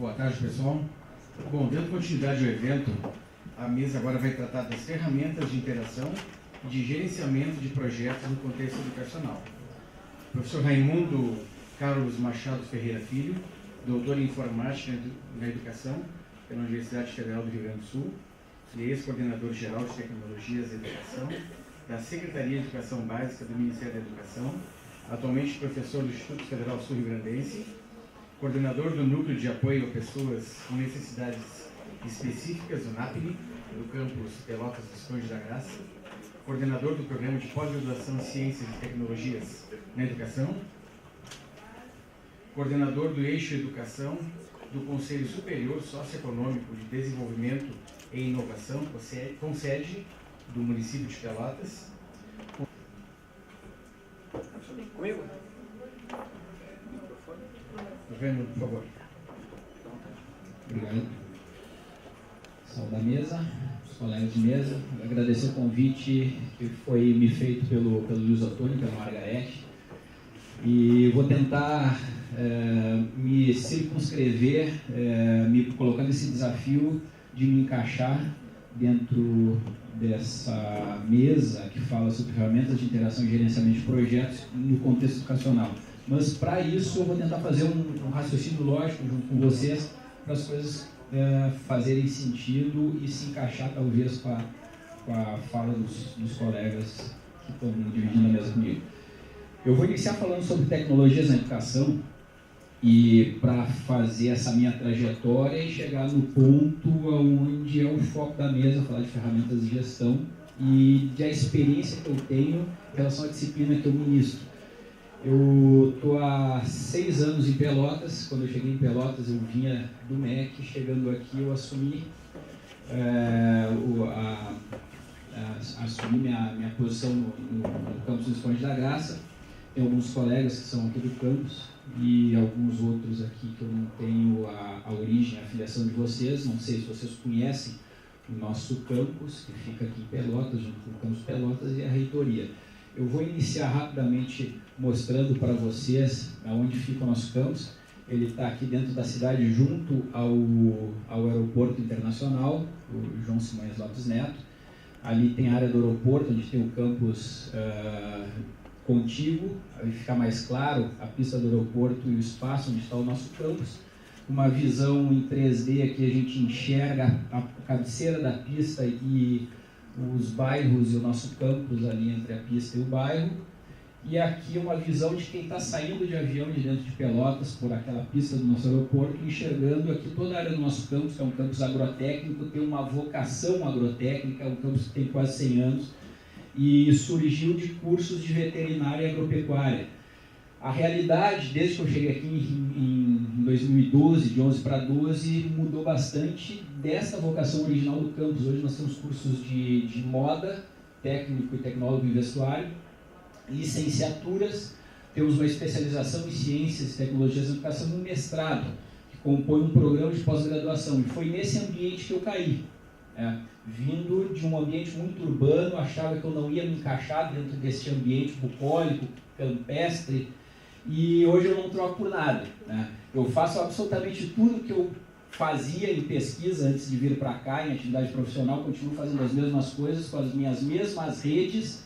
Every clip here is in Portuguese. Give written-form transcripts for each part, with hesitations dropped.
Boa tarde, pessoal. Bom, dando continuidade ao evento, a mesa agora vai tratar das ferramentas de interação e de gerenciamento de projetos no contexto educacional. Professor Raimundo Carlos Machado Ferreira Filho, doutor em Informática na Educação pela Universidade Federal do Rio Grande do Sul, e ex-coordenador geral de Tecnologias e Educação da Secretaria de Educação Básica do Ministério da Educação, atualmente professor do Instituto Federal Sul-Rio-Grandense, coordenador do Núcleo de Apoio a Pessoas com Necessidades Específicas do NAPNE, do campus Pelotas dos Condes da Graça, coordenador do Programa de Pós-Graduação em Ciências e Tecnologias na Educação, coordenador do Eixo Educação do Conselho Superior Socioeconômico de Desenvolvimento e Inovação, com sede do município de Pelotas. Comigo? Raimundo, por favor. Obrigado. Saúde da mesa, os colegas de mesa. Agradecer o convite que foi me feito pelo Luiz Ottoni, pela Margarete. E vou tentar me circunscrever, me colocando esse desafio de me encaixar dentro dessa mesa que fala sobre ferramentas de interação e gerenciamento de projetos no contexto educacional. Mas, para isso, eu vou tentar fazer um raciocínio lógico junto com vocês, para as coisas fazerem sentido e se encaixar, talvez, com a fala dos colegas que estão dividindo a mesa comigo. Eu vou iniciar falando sobre tecnologias na educação, e para fazer essa minha trajetória e chegar no ponto onde é o foco da mesa, falar de ferramentas de gestão e da experiência que eu tenho em relação à disciplina que eu ministro. Eu estou há 6 anos em Pelotas. Quando eu cheguei em Pelotas, eu vinha do MEC. Chegando aqui, eu assumi minha posição no campus dos Condes da Graça. Tem alguns colegas que são aqui do campus e alguns outros aqui que eu não tenho a origem, a filiação de vocês. Não sei se vocês conhecem o nosso campus, que fica aqui em Pelotas, junto com o campus Pelotas e a reitoria. Eu vou iniciar rapidamente mostrando para vocês onde fica o nosso campus. Ele está aqui dentro da cidade, junto ao aeroporto internacional, o João Simões Lopes Neto. Ali tem a área do aeroporto, onde tem o campus contíguo. Aí fica mais claro a pista do aeroporto e o espaço onde está o nosso campus. Uma visão em 3D aqui, a gente enxerga a cabeceira da pista e os bairros e o nosso campus ali entre a pista e o bairro. E aqui uma visão de quem está saindo de avião de dentro de Pelotas por aquela pista do nosso aeroporto, enxergando aqui toda a área do nosso campus, que é um campus agrotécnico, tem uma vocação agrotécnica, é um campus que tem quase 100 anos e surgiu de cursos de veterinária e agropecuária. A realidade, desde que eu cheguei aqui em 2012, de 11 para 12, mudou bastante dessa vocação original do campus. Hoje nós temos cursos de moda, técnico e tecnólogo em vestuário, licenciaturas, temos uma especialização em ciências e tecnologias da educação, um mestrado, que compõe um programa de pós-graduação. E foi nesse ambiente que eu caí. Vindo de um ambiente muito urbano, achava que eu não ia me encaixar dentro desse ambiente bucólico, campestre, e hoje eu não troco por nada. Eu faço absolutamente tudo que eu fazia em pesquisa antes de vir para cá, em atividade profissional, continuo fazendo as mesmas coisas, com as minhas mesmas redes,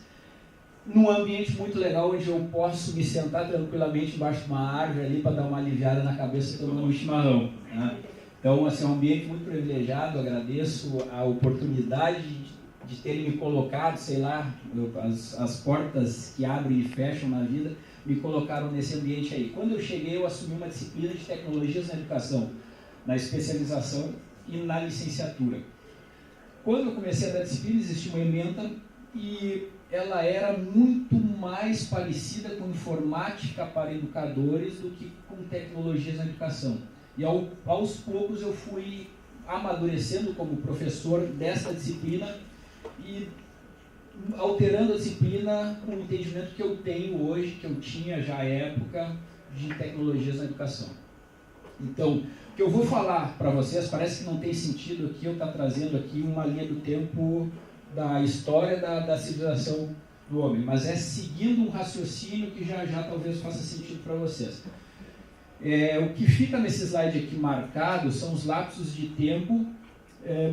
num ambiente muito legal, onde eu posso me sentar tranquilamente embaixo de uma árvore ali para dar uma aliviada na cabeça tomando um chimarrão. Então, assim, é um ambiente muito privilegiado. Agradeço a oportunidade de terem me colocado, sei lá, as portas que abrem e fecham na vida, me colocaram nesse ambiente aí. Quando eu cheguei, eu assumi uma disciplina de tecnologias na educação, na especialização e na licenciatura. Quando eu comecei a dar disciplina, existia uma ementa e ela era muito mais parecida com informática para educadores do que com tecnologias na educação. E aos poucos eu fui amadurecendo como professor dessa disciplina e alterando a disciplina com o entendimento que eu tenho hoje, que eu tinha já à época, de tecnologias na educação. Então, o que eu vou falar para vocês, parece que não tem sentido aqui eu estar trazendo aqui uma linha do tempo da história da civilização do homem, mas é seguindo um raciocínio que já talvez faça sentido para vocês. O que fica nesse slide aqui marcado são os lapsos de tempo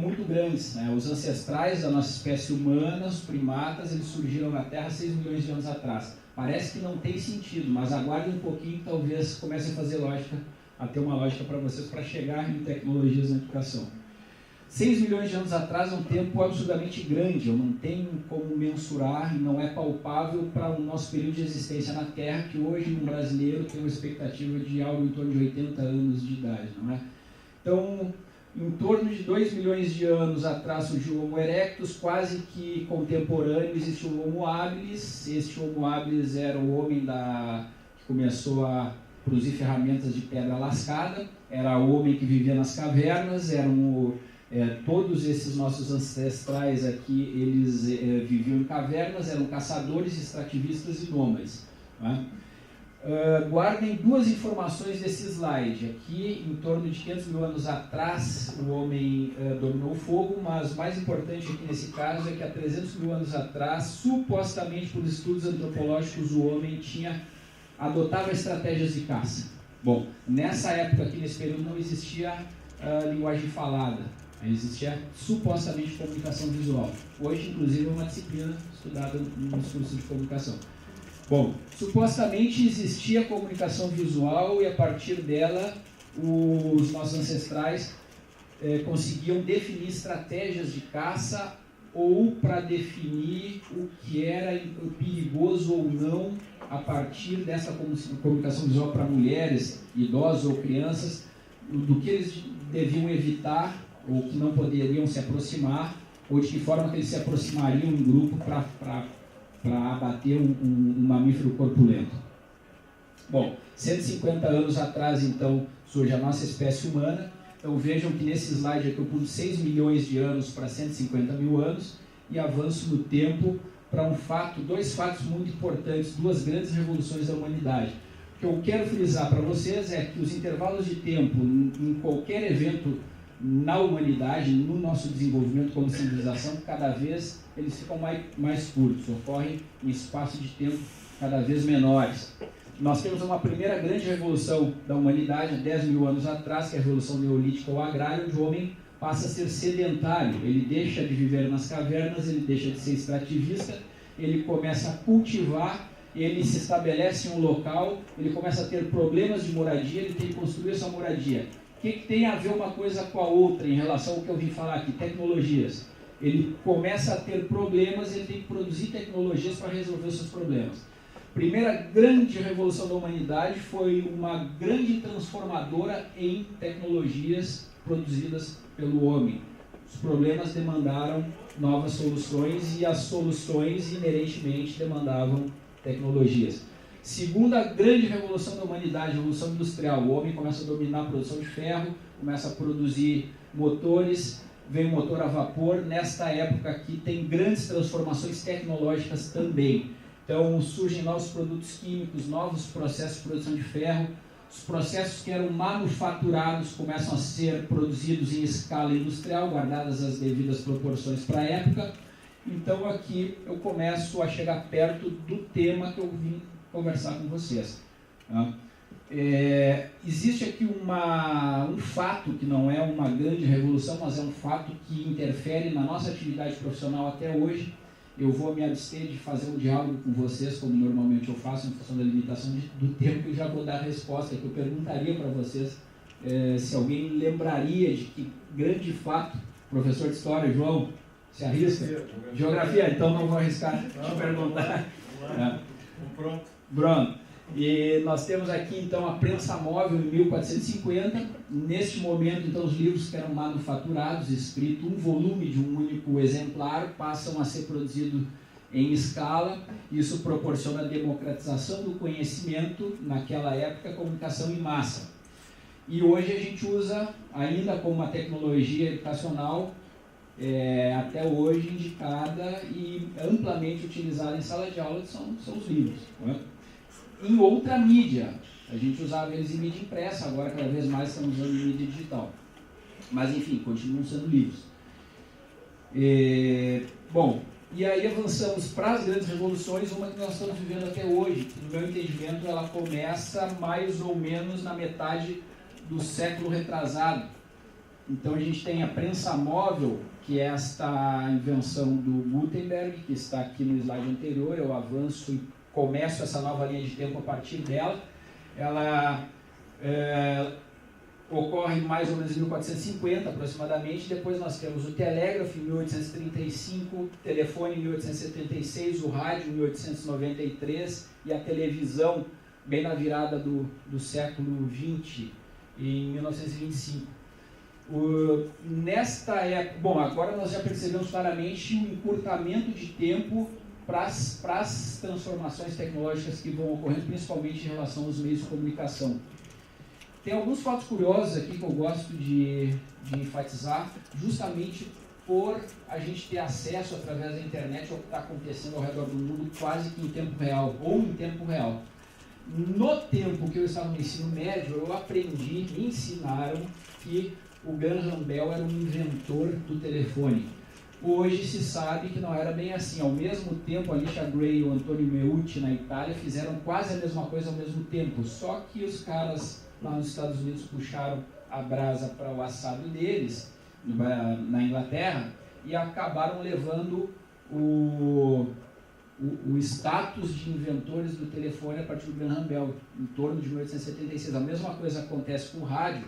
muito grandes, né? Os ancestrais da nossa espécie humana, os primatas, eles surgiram na Terra 6 milhões de anos atrás. Parece que não tem sentido, mas aguardem um pouquinho que talvez comece a fazer lógica, a ter uma lógica para vocês, para chegar em tecnologias na educação. 6 milhões de anos atrás é um tempo absurdamente grande, eu não tenho como mensurar, não é palpável para o nosso período de existência na Terra, que hoje um brasileiro tem uma expectativa de algo em torno de 80 anos de idade, não é? Então, em torno de 2 milhões de anos atrás surgiu o Homo erectus, quase que contemporâneo existe o Homo habilis. Este Homo habilis era o homem que começou a produzir ferramentas de pedra lascada, era o homem que vivia nas cavernas, todos esses nossos ancestrais aqui, eles viviam em cavernas, eram caçadores, extrativistas e nômades, né? Guardem duas informações desse slide. Aqui, em torno de 500 mil anos atrás, o homem dominou o fogo, mas mais importante aqui nesse caso é que há 300 mil anos atrás, supostamente por estudos antropológicos, o homem adotava estratégias de caça. Bom, nessa época aqui, nesse período, não existia linguagem falada, existia supostamente comunicação visual. Hoje, inclusive, é uma disciplina estudada nos cursos de comunicação. Bom, supostamente existia comunicação visual e a partir dela os nossos ancestrais conseguiam definir estratégias de caça ou para definir o que era perigoso ou não a partir dessa comunicação visual para mulheres, idosos ou crianças, do que eles deviam evitar ou que não poderiam se aproximar ou de que forma que eles se aproximariam em grupo para abater um mamífero corpulento. Bom, 150 anos atrás, então, surge a nossa espécie humana. Então, vejam que nesse slide aqui eu pulo 6 milhões de anos para 150 mil anos e avanço no tempo para dois fatos muito importantes, duas grandes revoluções da humanidade. O que eu quero frisar para vocês é que os intervalos de tempo em qualquer evento na humanidade, no nosso desenvolvimento como civilização, cada vez eles ficam mais curtos, ocorrem em espaço de tempo cada vez menores. Nós temos uma primeira grande revolução da humanidade, 10 mil anos atrás, que é a Revolução Neolítica ou Agrária, onde o homem passa a ser sedentário, ele deixa de viver nas cavernas, ele deixa de ser extrativista, ele começa a cultivar, ele se estabelece em um local, ele começa a ter problemas de moradia, ele tem que construir a sua moradia. O que tem a ver uma coisa com a outra em relação ao que eu vim falar aqui? Tecnologias. Ele começa a ter problemas, ele tem que produzir tecnologias para resolver os seus problemas. Primeira grande revolução da humanidade foi uma grande transformadora em tecnologias produzidas pelo homem. Os problemas demandaram novas soluções e as soluções inerentemente demandavam tecnologias. Segunda grande revolução da humanidade, a revolução industrial. O homem começa a dominar a produção de ferro, começa a produzir motores, vem o motor a vapor. Nesta época aqui tem grandes transformações tecnológicas também. Então surgem novos produtos químicos, novos processos de produção de ferro. Os processos que eram manufaturados começam a ser produzidos em escala industrial, guardadas as devidas proporções para a época. Então aqui eu começo a chegar perto do tema que eu vim conversar com vocês. Existe aqui um fato que não é uma grande revolução, mas é um fato que interfere na nossa atividade profissional até hoje. Eu vou me abster de fazer um diálogo com vocês, como normalmente eu faço, em função da limitação do tempo, e já vou dar a resposta, que eu perguntaria para vocês se alguém lembraria de que grande fato, professor de História, João, se arrisca? Geografia, então não vou arriscar te perguntar. Pronto. E nós temos aqui então a prensa móvel em 1450. Neste momento, então, os livros que eram manufaturados, escrito um volume de um único exemplar, passam a ser produzidos em escala. Isso proporciona a democratização do conhecimento, naquela época, comunicação em massa. E hoje a gente usa ainda como uma tecnologia educacional até hoje indicada e amplamente utilizada em sala de aula, são os livros, não é? Em outra mídia, a gente usava eles em mídia impressa, agora cada vez mais estamos usando em mídia digital. Mas enfim, continuam sendo livros. Bom, E aí avançamos para as grandes revoluções, uma que nós estamos vivendo até hoje, que no meu entendimento ela começa mais ou menos na metade do século retrasado. Então a gente tem a prensa móvel, que é esta invenção do Gutenberg, que está aqui no slide anterior. Eu avanço e começo essa nova linha de tempo a partir dela. Ela ocorre mais ou menos em 1450 aproximadamente. Depois nós temos o telégrafo em 1835, o telefone em 1876, o rádio em 1893 e a televisão bem na virada do século XX, em 1925. Nesta época, bom, agora nós já percebemos claramente um encurtamento de tempo para as transformações tecnológicas que vão ocorrendo, principalmente em relação aos meios de comunicação. Tem alguns fatos curiosos aqui que eu gosto de enfatizar, justamente por a gente ter acesso através da internet ao que está acontecendo ao redor do mundo quase que em tempo real, ou em tempo real. No tempo que eu estava no ensino médio, eu aprendi, me ensinaram que o Graham Bell era um inventor do telefone. Hoje se sabe que não era bem assim. Ao mesmo tempo, a Alicia Gray e o Antonio Meucci na Itália fizeram quase a mesma coisa ao mesmo tempo, só que os caras lá nos Estados Unidos puxaram a brasa para o assado deles, na Inglaterra, e acabaram levando o status de inventores do telefone a partir do Graham Bell, em torno de 1876. A mesma coisa acontece com o rádio,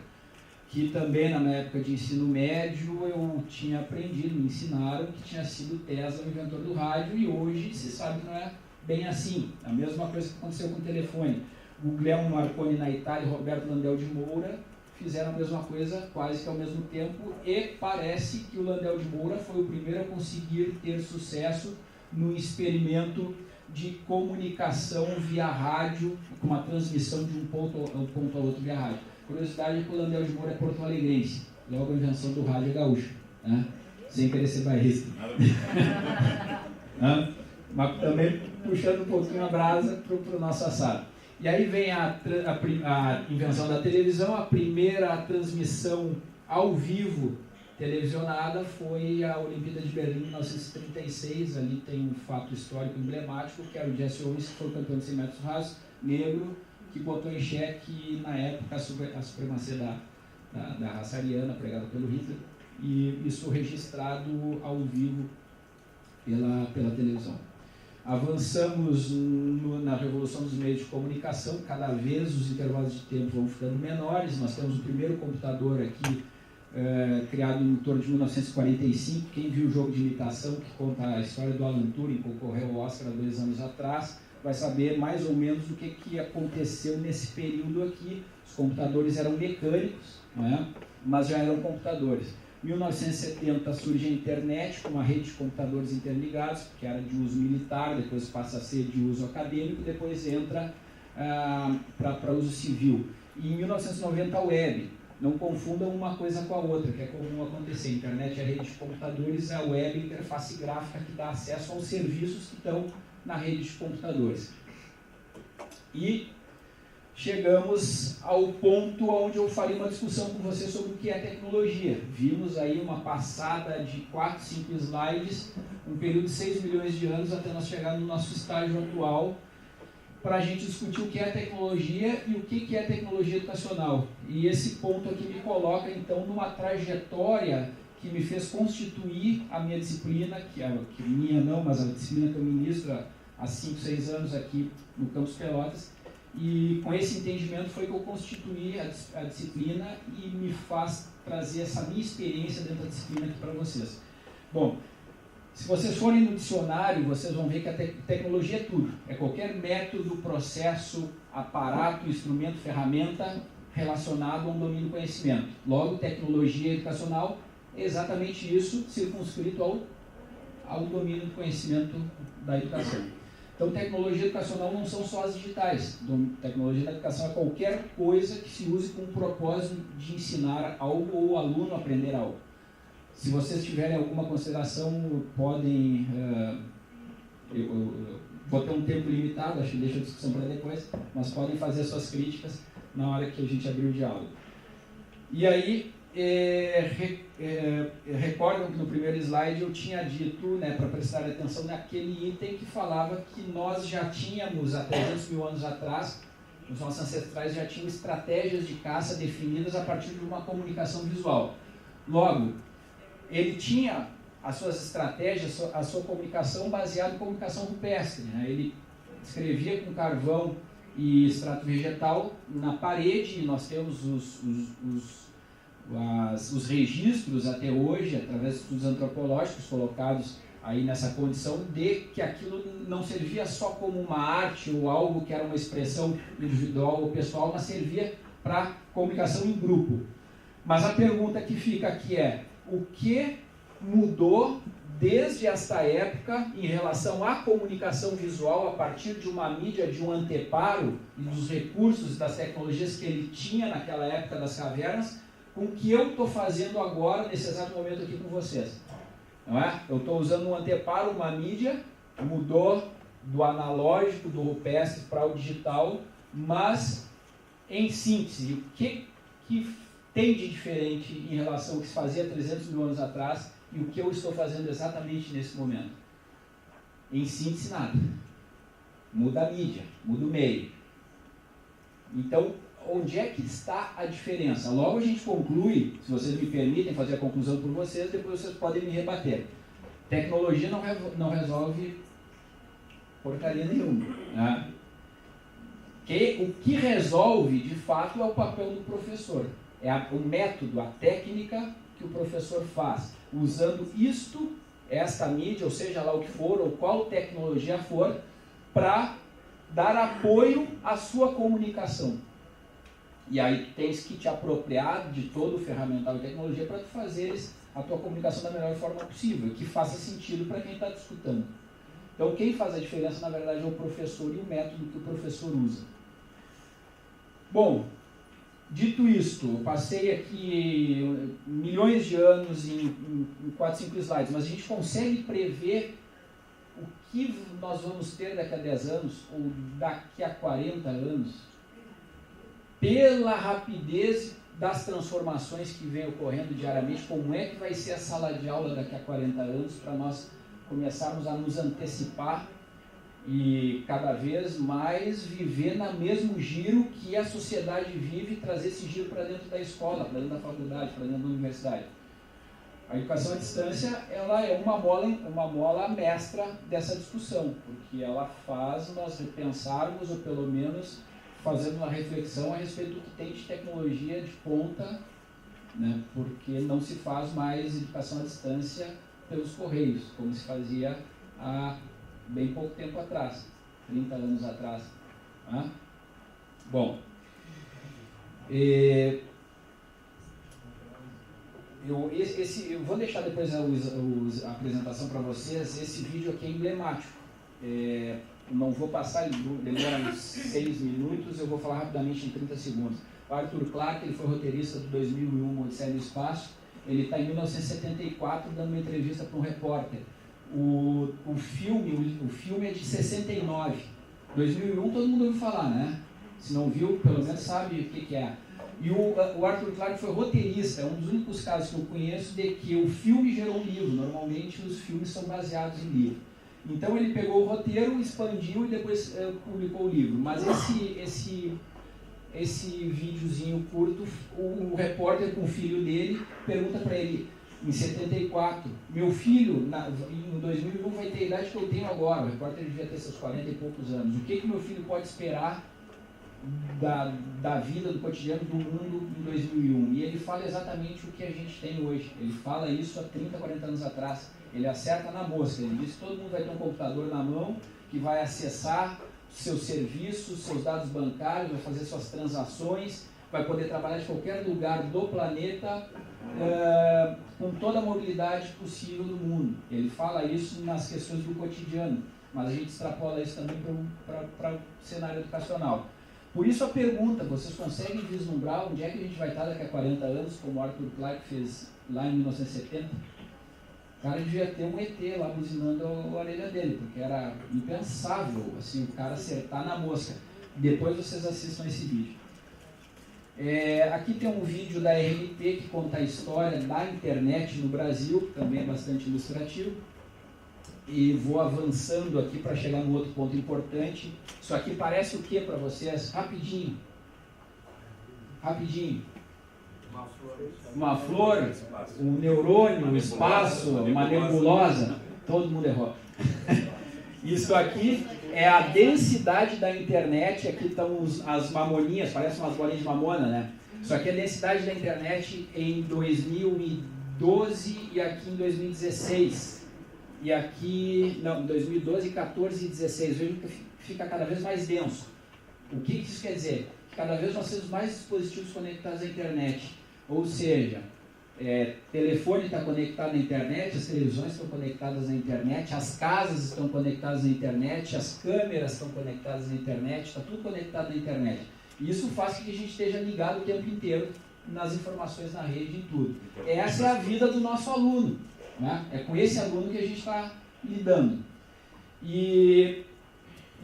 que também na minha época de ensino médio eu tinha aprendido, me ensinaram que tinha sido Tesla o inventor do rádio, e hoje se sabe que não é bem assim. A mesma coisa que aconteceu com o telefone. Guglielmo Marconi na Itália e Roberto Landel de Moura fizeram a mesma coisa quase que ao mesmo tempo, e parece que o Landel de Moura foi o primeiro a conseguir ter sucesso no experimento de comunicação via rádio, com uma transmissão de um ponto ao outro via rádio. Curiosidade é que o Landel de Moura é porto-alegrense, logo a invenção do rádio é gaúcho, né? Sem querer ser bairrista. Mas também puxando um pouquinho a brasa para o nosso assado. E aí vem a invenção da televisão. A primeira transmissão ao vivo televisionada foi a Olimpíada de Berlim em 1936. Ali tem um fato histórico emblemático, que era o Jesse Owens, que foi campeão de 100 metros rasos, negro, que botou em xeque, na época, a supremacia da raça ariana pregada pelo Hitler, e isso registrado ao vivo pela televisão. Avançamos na revolução dos meios de comunicação, cada vez os intervalos de tempo vão ficando menores. Nós temos o primeiro computador aqui, criado em torno de 1945. Quem viu o Jogo de Imitação, que conta a história do Alan Turing, que concorreu ao Oscar há 2 anos atrás, vai saber mais ou menos do que aconteceu nesse período aqui. Os computadores eram mecânicos, não é? Mas já eram computadores. Em 1970 surge a internet, com uma rede de computadores interligados, que era de uso militar, depois passa a ser de uso acadêmico, depois entra para uso civil. E em 1990 a web. Não confundam uma coisa com a outra, que é comum acontecer. A internet é a rede de computadores, a web é a interface gráfica que dá acesso aos serviços que estão na rede de computadores. E chegamos ao ponto onde eu faria uma discussão com você sobre o que é tecnologia. Vimos aí uma passada de 4, 5 slides, um período de 6 milhões de anos até nós chegar no nosso estágio atual, para a gente discutir o que é tecnologia e o que é tecnologia educacional. E esse ponto aqui me coloca, então, numa trajetória que me fez constituir a minha disciplina, que minha não, mas a disciplina que eu ministro há 5, 6 anos aqui no Campus Pelotas. E com esse entendimento foi que eu constituí a disciplina e me faz trazer essa minha experiência dentro da disciplina aqui para vocês. Bom, se vocês forem no dicionário, vocês vão ver que a tecnologia é tudo. É qualquer método, processo, aparato, instrumento, ferramenta relacionado a um domínio do conhecimento. Logo, tecnologia educacional é exatamente isso, circunscrito ao domínio do conhecimento da educação. Então, tecnologia educacional não são só as digitais. Tecnologia da educação é qualquer coisa que se use com o propósito de ensinar algo ou o aluno aprender algo. Se vocês tiverem alguma consideração, podem... eu vou ter um tempo limitado, acho que deixo a discussão para depois, mas podem fazer suas críticas na hora que a gente abrir o diálogo. E aí, recordam que no primeiro slide eu tinha dito, né, para prestar atenção naquele item que falava que nós já tínhamos, há 300 mil anos atrás, os nossos ancestrais já tinham estratégias de caça definidas a partir de uma comunicação visual. Logo, ele tinha as suas estratégias, a sua comunicação baseada em comunicação rupestre, né? Ele escrevia com carvão e extrato vegetal na parede, e nós temos os registros até hoje, através de estudos antropológicos colocados aí nessa condição de que aquilo não servia só como uma arte ou algo que era uma expressão individual ou pessoal, mas servia para comunicação em grupo. Mas a pergunta que fica aqui é: o que mudou desde esta época em relação à comunicação visual a partir de uma mídia, de um anteparo e dos recursos das tecnologias que ele tinha naquela época das cavernas, com o que eu estou fazendo agora, nesse exato momento aqui com vocês? Não é? Eu estou usando um anteparo, uma mídia, mudou do analógico, do rupestre para o digital, mas, em síntese, o que tem de diferente em relação ao que se fazia 300 mil anos atrás e o que eu estou fazendo exatamente nesse momento? Em síntese, nada. Muda a mídia, muda o meio. Então, onde é que está a diferença? Logo a gente conclui, se vocês me permitem fazer a conclusão por vocês, depois vocês podem me rebater. Tecnologia não resolve porcaria nenhuma. Né? O que resolve, de fato, é o papel do professor. É o método, a técnica que o professor faz, usando esta mídia, ou seja lá o que for, ou qual tecnologia for, para dar apoio à sua comunicação. E aí tens que te apropriar de todo o ferramental e tecnologia para tu fazeres a tua comunicação da melhor forma possível, que faça sentido para quem está te escutando. Então quem faz a diferença, na verdade, é o professor e o método que o professor usa. Bom, dito isto, eu passei aqui milhões de anos em 4, 5 slides, mas a gente consegue prever o que nós vamos ter daqui a 10 anos ou daqui a 40 anos? Pela rapidez das transformações que vem ocorrendo diariamente, como é que vai ser a sala de aula daqui a 40 anos para nós começarmos a nos antecipar e cada vez mais viver no mesmo giro que a sociedade vive e trazer esse giro para dentro da escola, para dentro da faculdade, para dentro da universidade. A educação à distância ela é uma mola mestra dessa discussão, porque ela faz nós repensarmos, ou pelo menos fazendo uma reflexão a respeito do que tem de tecnologia de ponta, né? Porque não se faz mais educação à distância pelos correios, como se fazia há bem pouco tempo atrás, 30 anos atrás. Né? Bom, eu vou deixar depois a apresentação para vocês. Esse vídeo aqui é emblemático. Não vou passar, ele demora uns 6 minutos, eu vou falar rapidamente em 30 segundos. O Arthur Clarke, ele foi roteirista do 2001, Odisseia no Espaço. Ele está em 1974 dando uma entrevista para um repórter. O filme é de 69. 2001 todo mundo ouviu falar, né? Se não viu, pelo menos sabe o que é. E o Arthur Clarke foi roteirista, é um dos únicos casos que eu conheço de que o filme gerou um livro. Normalmente os filmes são baseados em livro. Então ele pegou o roteiro, expandiu e depois publicou o livro. Mas esse videozinho curto, o repórter com o filho dele pergunta para ele, em 74, meu filho, em 2001 vai ter a idade que eu tenho agora, o repórter devia ter seus 40 e poucos anos, o que meu filho pode esperar da vida, do cotidiano, do mundo em 2001? E ele fala exatamente o que a gente tem hoje. Ele fala isso há 30, 40 anos atrás. Ele acerta na mosca. Ele diz que todo mundo vai ter um computador na mão, que vai acessar seus serviços, seus dados bancários, vai fazer suas transações, vai poder trabalhar de qualquer lugar do planeta, com toda a mobilidade possível do mundo. Ele fala isso nas questões do cotidiano, mas a gente extrapola isso também para o cenário educacional. Por isso a pergunta, vocês conseguem vislumbrar onde é que a gente vai estar daqui a 40 anos, como o Arthur Clarke fez lá em 1970? O cara devia ter um ET lá buzinando a orelha dele, porque era impensável assim, o cara acertar na mosca. Depois vocês assistam esse vídeo. Aqui tem um vídeo da RMT que conta a história da internet no Brasil, também é bastante ilustrativo. E vou avançando aqui para chegar no outro ponto importante. Isso aqui parece o que para vocês? Rapidinho. Rapidinho. Uma flor, um neurônio, um espaço, uma nebulosa. Todo mundo errou. Isso aqui é a densidade da internet. Aqui estão as mamoninhas, parecem umas bolinhas de mamona, né? Isso aqui é a densidade da internet em 2012 e aqui em 2016. E aqui, não, 2012, 14 e 16, vejo que fica cada vez mais denso. O que isso quer dizer? Que cada vez nós temos mais dispositivos conectados à internet. Ou seja, telefone está conectado à internet, as televisões estão conectadas à internet, as casas estão conectadas à internet, as câmeras estão conectadas à internet, está tudo conectado à internet. E isso faz com que a gente esteja ligado o tempo inteiro nas informações na rede, em tudo. Essa é a vida do nosso aluno. Né? É com esse aluno que a gente está lidando. E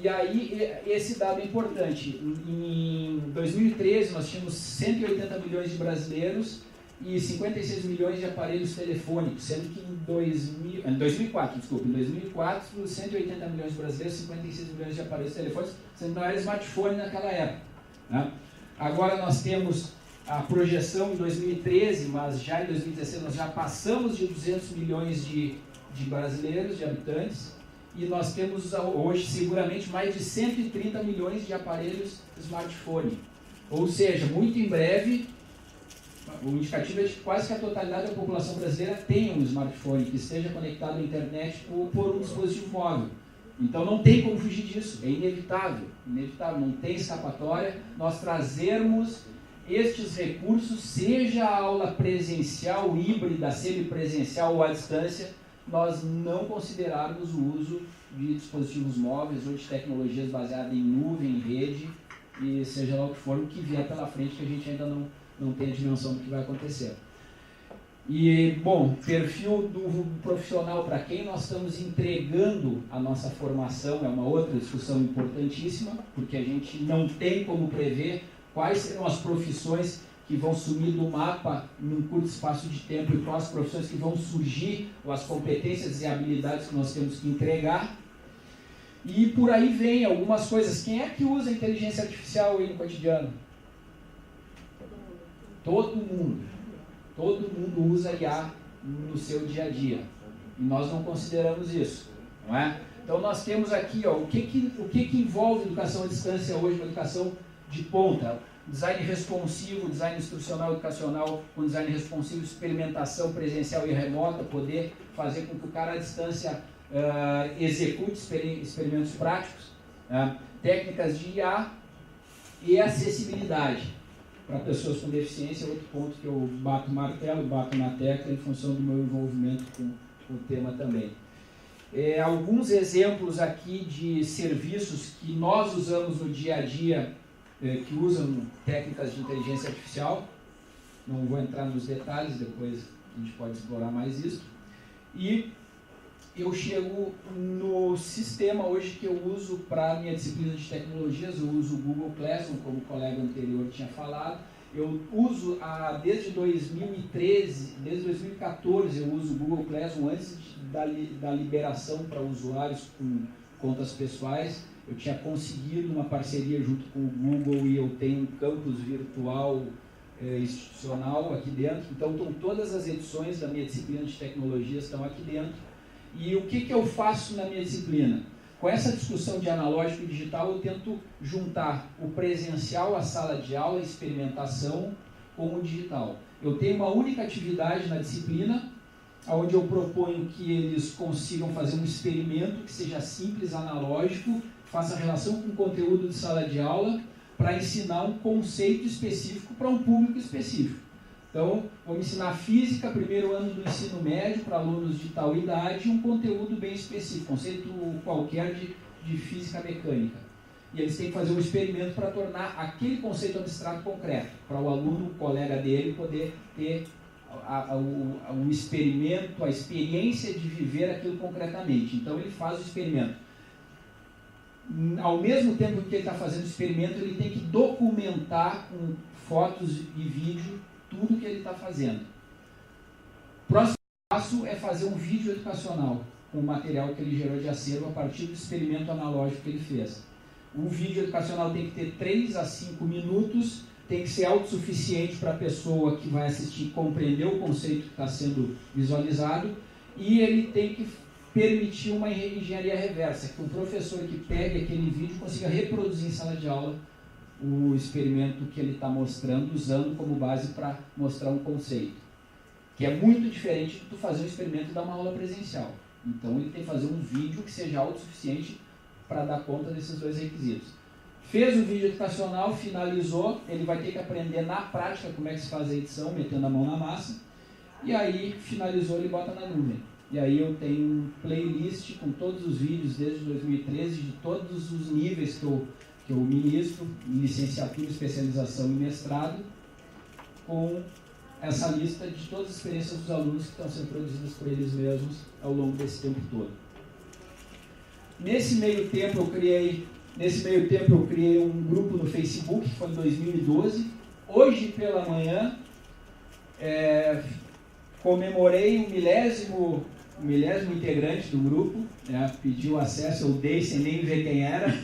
aí, esse dado é importante. Em 2013, nós tínhamos 180 milhões de brasileiros e 56 milhões de aparelhos telefônicos, sendo que em 2004, 180 milhões de brasileiros, 56 milhões de aparelhos telefônicos, sendo que não era smartphone naquela época. Né? Agora nós temos a projeção em 2013, mas já em 2016 nós já passamos de 200 milhões de brasileiros, de habitantes, e nós temos hoje seguramente mais de 130 milhões de aparelhos smartphone. Ou seja, muito em breve, o indicativo é de que quase que a totalidade da população brasileira tenha um smartphone, que esteja conectado à internet ou por um dispositivo móvel. Então não tem como fugir disso, é inevitável, não tem escapatória nós trazermos estes recursos, seja a aula presencial, híbrida, semipresencial ou à distância, nós não considerarmos o uso de dispositivos móveis ou de tecnologias baseadas em nuvem, em rede, e seja lá o que for, o que vier pela frente, que a gente ainda não tem a dimensão do que vai acontecer. E, bom, perfil do profissional, para quem nós estamos entregando a nossa formação, é uma outra discussão importantíssima, porque a gente não tem como prever quais serão as profissões que vão sumir do mapa num curto espaço de tempo e quais as profissões que vão surgir, ou as competências e habilidades que nós temos que entregar. E por aí vem algumas coisas. Quem é que usa inteligência artificial aí no cotidiano? Todo mundo. Todo mundo usa IA no seu dia a dia. E nós não consideramos isso, não é? Então nós temos aqui, ó, o que envolve educação à distância hoje, uma educação de ponta. Design responsivo, design instrucional educacional com design responsivo, experimentação presencial e remota, poder fazer com que o cara à distância execute experimentos práticos, técnicas de IA e acessibilidade para pessoas com deficiência, outro ponto que eu bato martelo, bato na tecla em função do meu envolvimento com o tema também. Alguns exemplos aqui de serviços que nós usamos no dia a dia, que usam técnicas de inteligência artificial. Não vou entrar nos detalhes, depois a gente pode explorar mais isso. E eu chego no sistema hoje que eu uso para a minha disciplina de tecnologias. Eu uso o Google Classroom, como o colega anterior tinha falado. Eu uso desde 2013, desde 2014 eu uso o Google Classroom antes da liberação para usuários com contas pessoais. Eu tinha conseguido uma parceria junto com o Google e eu tenho um campus virtual institucional aqui dentro. Então, todas as edições da minha disciplina de tecnologias estão aqui dentro. E o que eu faço na minha disciplina? Com essa discussão de analógico e digital, eu tento juntar o presencial, a sala de aula, a experimentação, com o digital. Eu tenho uma única atividade na disciplina, onde eu proponho que eles consigam fazer um experimento que seja simples, analógico, faça relação com o conteúdo de sala de aula, para ensinar um conceito específico para um público específico. Então, vamos ensinar física, primeiro ano do ensino médio, para alunos de tal idade, um conteúdo bem específico, conceito qualquer de física mecânica. E eles têm que fazer um experimento para tornar aquele conceito abstrato concreto, para o aluno, o colega dele, poder ter o experimento, a experiência de viver aquilo concretamente. Então, ele faz o experimento. Ao mesmo tempo que ele está fazendo o experimento, ele tem que documentar fotos e vídeo, tudo que ele está fazendo. O próximo passo é fazer um vídeo educacional com o material que ele gerou de acervo a partir do experimento analógico que ele fez. O vídeo educacional tem que ter 3 a 5 minutos, tem que ser autossuficiente para a pessoa que vai assistir compreender o conceito que está sendo visualizado, e ele tem que permitir uma engenharia reversa, que o professor que pegue aquele vídeo consiga reproduzir em sala de aula o experimento que ele está mostrando, usando como base para mostrar um conceito, que é muito diferente de tu fazer um experimento e dar uma aula presencial. Então ele tem que fazer um vídeo que seja autossuficiente para dar conta desses 2 requisitos. Fez o vídeo educacional, finalizou, ele vai ter que aprender na prática como é que se faz a edição, metendo a mão na massa, e aí finalizou, ele bota na nuvem. E aí eu tenho um playlist com todos os vídeos desde 2013, de todos os níveis que eu ministro, licenciatura, especialização e mestrado, com essa lista de todas as experiências dos alunos que estão sendo produzidas por eles mesmos ao longo desse tempo todo. Nesse meio tempo eu criei um grupo no Facebook, que foi em 2012. Hoje pela manhã comemorei o milésimo integrante do grupo, pediu acesso, eu dei sem nem ver quem era,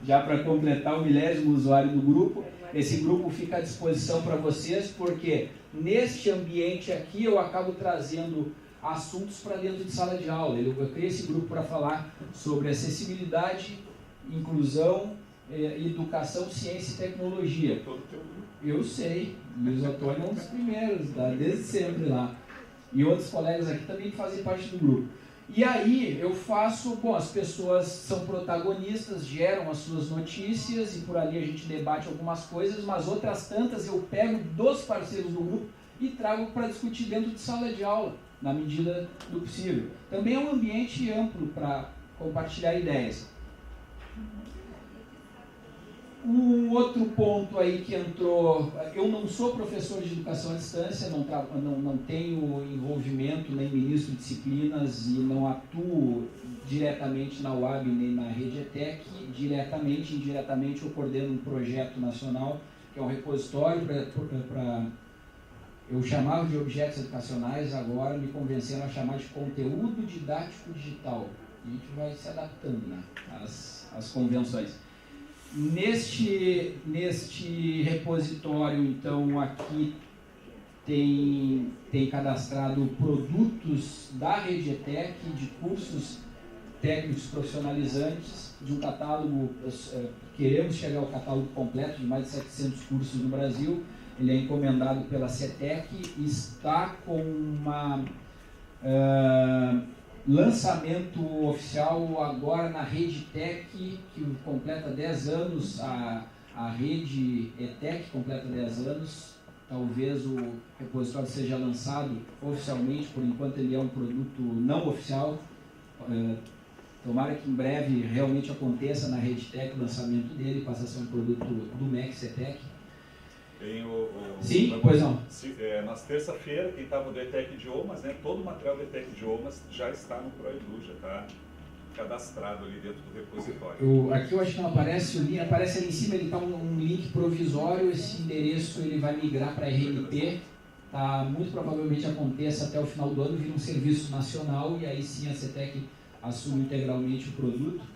já para completar o 1000º usuário do grupo. Esse grupo fica à disposição para vocês, porque neste ambiente aqui eu acabo trazendo assuntos para dentro de sala de aula. Eu criei esse grupo para falar sobre acessibilidade, inclusão, educação, ciência e tecnologia. Eu sei, Luiz Antônio é um dos primeiros, desde sempre lá. E outros colegas aqui também fazem parte do grupo. E aí eu faço, as pessoas são protagonistas, geram as suas notícias e por ali a gente debate algumas coisas, mas outras tantas eu pego dos parceiros do grupo e trago para discutir dentro de sala de aula, na medida do possível. Também é um ambiente amplo para compartilhar ideias. Um outro ponto aí que entrou, eu não sou professor de educação à distância, não tenho envolvimento, nem ministro de disciplinas e não atuo diretamente na UAB nem na Rede ETEC. Diretamente e indiretamente eu coordeno um projeto nacional, que é um repositório para... Eu chamava de objetos educacionais, agora me convenceram a chamar de conteúdo didático digital. A gente vai se adaptando, né, às convenções. Neste repositório, então, aqui tem cadastrado produtos da Rede ETEC, de cursos técnicos profissionalizantes, de um catálogo, queremos chegar ao catálogo completo de mais de 700 cursos no Brasil. Ele é encomendado pela CETEC e está com lançamento oficial agora na Rede ETEC, que completa 10 anos, a Rede ETEC completa 10 anos. Talvez o repositório seja lançado oficialmente, por enquanto ele é um produto não oficial. Tomara que em breve realmente aconteça na Rede ETEC o lançamento dele, passa a ser um produto do MEC CETEC. Sim, pois não. Nas terça-feira, quem estava do ETEC Idiomas, né, todo o material do ETEC Idiomas já está no ProEdu, já está cadastrado ali dentro do repositório. Aqui eu acho que não aparece o link, aparece ali em cima, ele está um link provisório, esse endereço ele vai migrar para a RNP, muito provavelmente aconteça até o final do ano, vira um serviço nacional e aí sim a CETEC assume integralmente o produto.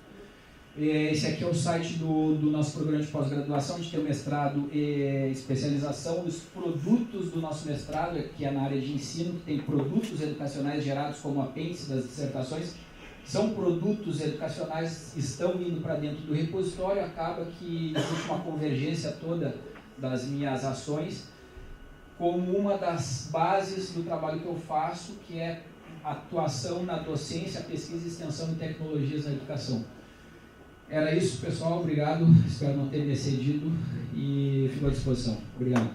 Esse aqui é o site do nosso programa de pós-graduação, a gente tem o mestrado e especialização. Os produtos do nosso mestrado, que é na área de ensino, que tem produtos educacionais gerados como apêndice das dissertações, são produtos educacionais, estão indo para dentro do repositório, acaba que existe uma convergência toda das minhas ações, como uma das bases do trabalho que eu faço, que é atuação na docência, pesquisa, extensão e tecnologias na educação. Era isso, pessoal. Obrigado. Espero não ter me excedido e fico à disposição. Obrigado.